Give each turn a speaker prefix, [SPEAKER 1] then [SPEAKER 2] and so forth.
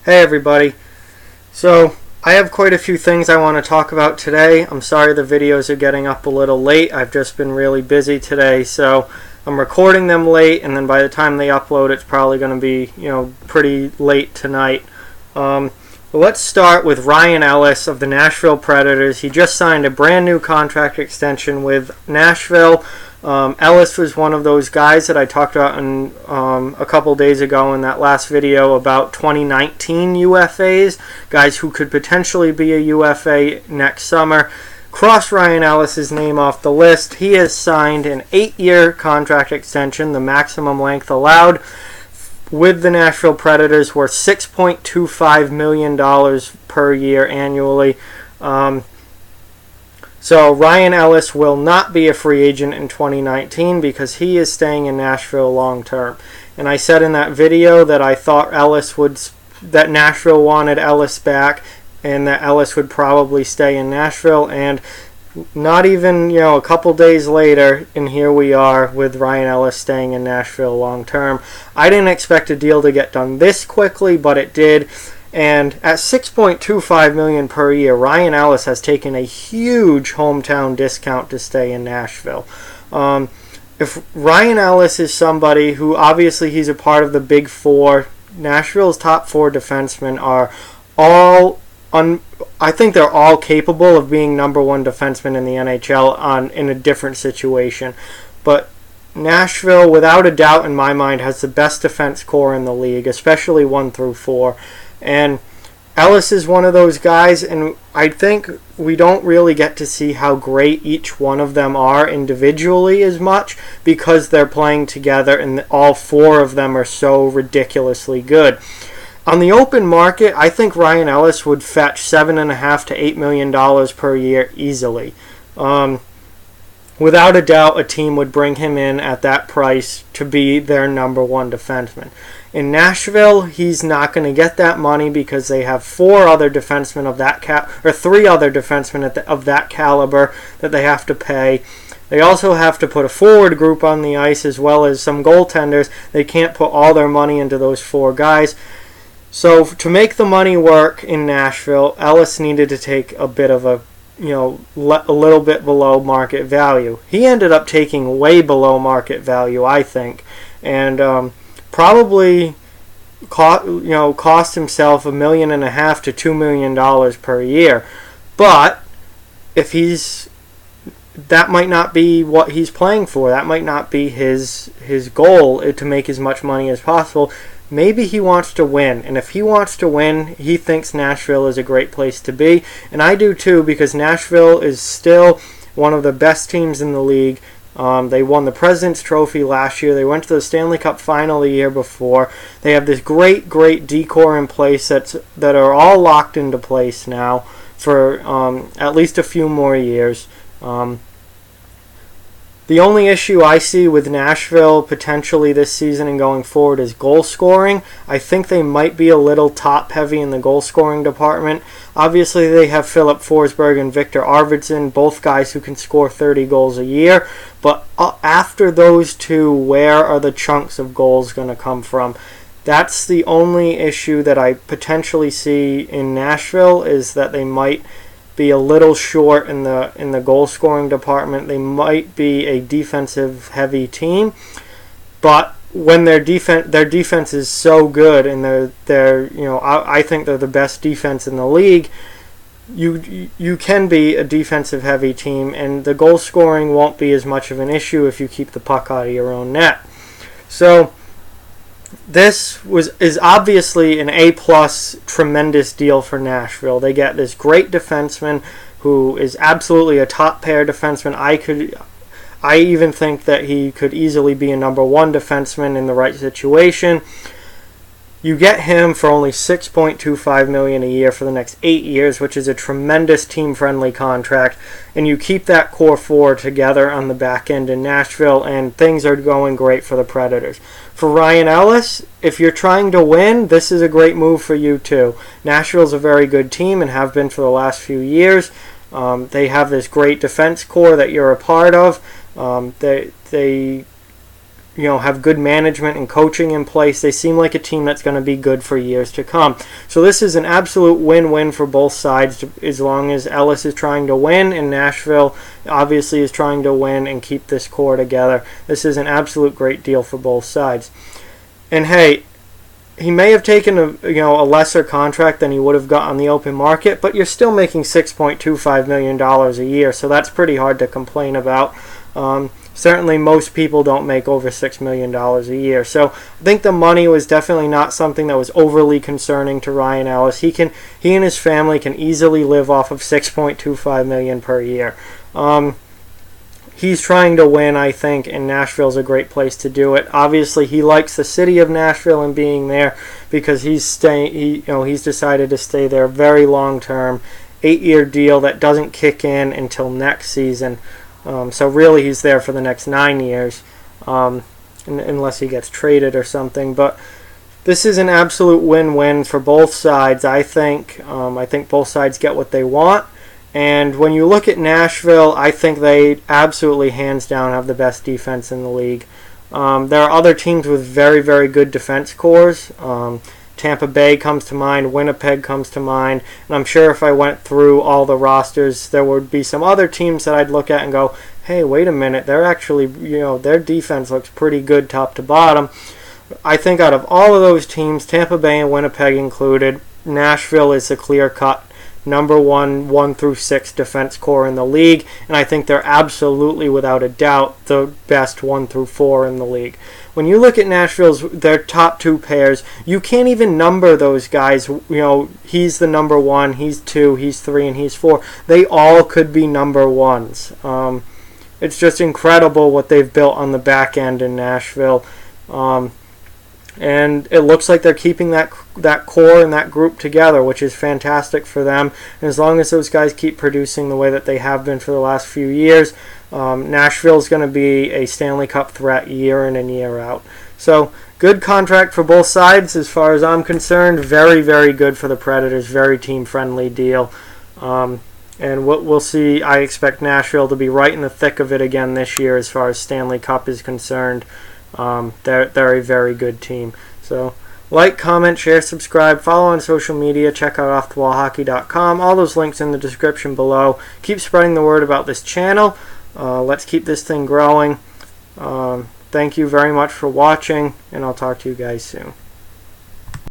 [SPEAKER 1] Hey everybody. So I have quite a few things I want to talk about today. I'm sorry the videos are getting up a little late. I've just been really busy today, so I'm recording them late, and then by the time they upload it's probably going to be, pretty late tonight. Let's start with Ryan Ellis of the Nashville Predators. He just signed a brand new contract extension with Nashville. Ellis was one of those guys that I talked about a couple days ago in that last video about 2019 UFAs, guys who could potentially be a UFA next summer. Cross Ryan Ellis' name off the list. He has signed an 8-year contract extension, the maximum length allowed, with the Nashville Predators, worth $6.25 million per year annually. So Ryan Ellis will not be a free agent in 2019 because he is staying in Nashville long term. And I said in that video that I thought that Nashville wanted Ellis back and that Ellis would probably stay in Nashville, and not even a couple days later, and here we are with Ryan Ellis staying in Nashville long term. I didn't expect a deal to get done this quickly, but it did. And at $6.25 million per year, Ryan Ellis has taken a huge hometown discount to stay in Nashville. If Ryan Ellis is somebody who, obviously he's a part of the Big Four, Nashville's top 4 defensemen are all I think they're all capable of being number 1 defensemen in the NHL in a different situation. But Nashville, without a doubt in my mind, has the best defense core in the league, especially 1 through 4. And Ellis is one of those guys, and I think we don't really get to see how great each one of them are individually as much because they're playing together and all 4 of them are so ridiculously good. On the open market, I think Ryan Ellis would fetch $7.5 to $8 million per year easily. Without a doubt, a team would bring him in at that price to be their number 1 defenseman. In Nashville, he's not going to get that money because they have 4 other defensemen of that 3 other defensemen of that caliber that they have to pay. They also have to put a forward group on the ice as well as some goaltenders. They can't put all their money into those 4 guys. So to make the money work in Nashville, Ellis needed to take a bit of a little bit below market value. He ended up taking way below market value, I think, and probably cost himself $1.5 million to $2 million per year. But if that might not be what he's playing for. That might not be his goal, to make as much money as possible. Maybe he wants to win, and if he wants to win, he thinks Nashville is a great place to be, and I do too, because Nashville is still one of the best teams in the league. They won the President's Trophy last year. They went to the Stanley Cup Final the year before. They have this great decor in place that are all locked into place now for at least a few more years. The only issue I see with Nashville potentially this season and going forward is goal scoring. I think they might be a little top-heavy in the goal scoring department. Obviously, they have Philip Forsberg and Victor Arvidsson, both guys who can score 30 goals a year. But after those 2, where are the chunks of goals going to come from? That's the only issue that I potentially see in Nashville, is that they might be a little short in the goal scoring department. They might be a defensive heavy team, but when their defense is so good, and I think they're the best defense in the league, you can be a defensive heavy team, and the goal scoring won't be as much of an issue if you keep the puck out of your own net. So this is obviously an A+ tremendous deal for Nashville. They get this great defenseman who is absolutely a top pair defenseman. I even think that he could easily be a number 1 defenseman in the right situation. You get him for only $6.25 million a year for the next 8 years, which is a tremendous team-friendly contract, and you keep that core 4 together on the back end in Nashville, and things are going great for the Predators. For Ryan Ellis, if you're trying to win, this is a great move for you too. Nashville's a very good team and have been for the last few years. They have this great defense core that you're a part of. They have good management and coaching in place. They seem like a team that's going to be good for years to come. So this is an absolute win-win for both sides, as long as Ellis is trying to win and Nashville obviously is trying to win and keep this core together. This is an absolute great deal for both sides. And hey, he may have taken a lesser contract than he would have got on the open market, but you're still making $6.25 million a year, so that's pretty hard to complain about. Certainly most people don't make over $6 million a year. So I think the money was definitely not something that was overly concerning to Ryan Ellis. He and his family can easily live off of $6.25 million per year. He's trying to win, I think, and Nashville's a great place to do it. Obviously, he likes the city of Nashville and being there because he's decided to stay there very long term, 8-year deal that doesn't kick in until next season. So really, he's there for the next 9 years, unless he gets traded or something. But this is an absolute win-win for both sides. I think both sides get what they want. And when you look at Nashville, I think they absolutely, hands down, have the best defense in the league. There are other teams with very, very good defense cores. Tampa Bay comes to mind, Winnipeg comes to mind, and I'm sure if I went through all the rosters, there would be some other teams that I'd look at and go, hey, wait a minute, they're actually, their defense looks pretty good top to bottom. I think out of all of those teams, Tampa Bay and Winnipeg included, Nashville is a clear-cut number 1 through 6 defense core in the league, and I think they're absolutely, without a doubt, the best 1 through 4 in the league. When you look at their top 2 pairs, you can't even number those guys. He's the number 1, he's 2, he's 3, and he's 4. They all could be number 1s. It's just incredible what they've built on the back end in Nashville. And it looks like they're keeping that core and that group together, which is fantastic for them. And as long as those guys keep producing the way that they have been for the last few years, Nashville is going to be a Stanley Cup threat year in and year out. So good contract for both sides as far as I'm concerned. Very, very good for the Predators. Very team-friendly deal. And we'll see. I expect Nashville to be right in the thick of it again this year as far as Stanley Cup is concerned. They're a very good team. So like, comment, share, subscribe, follow on social media, check out offthewallhockey.com. All those links in the description below. Keep spreading the word about this channel. Let's keep this thing growing. Thank you very much for watching, and I'll talk to you guys soon.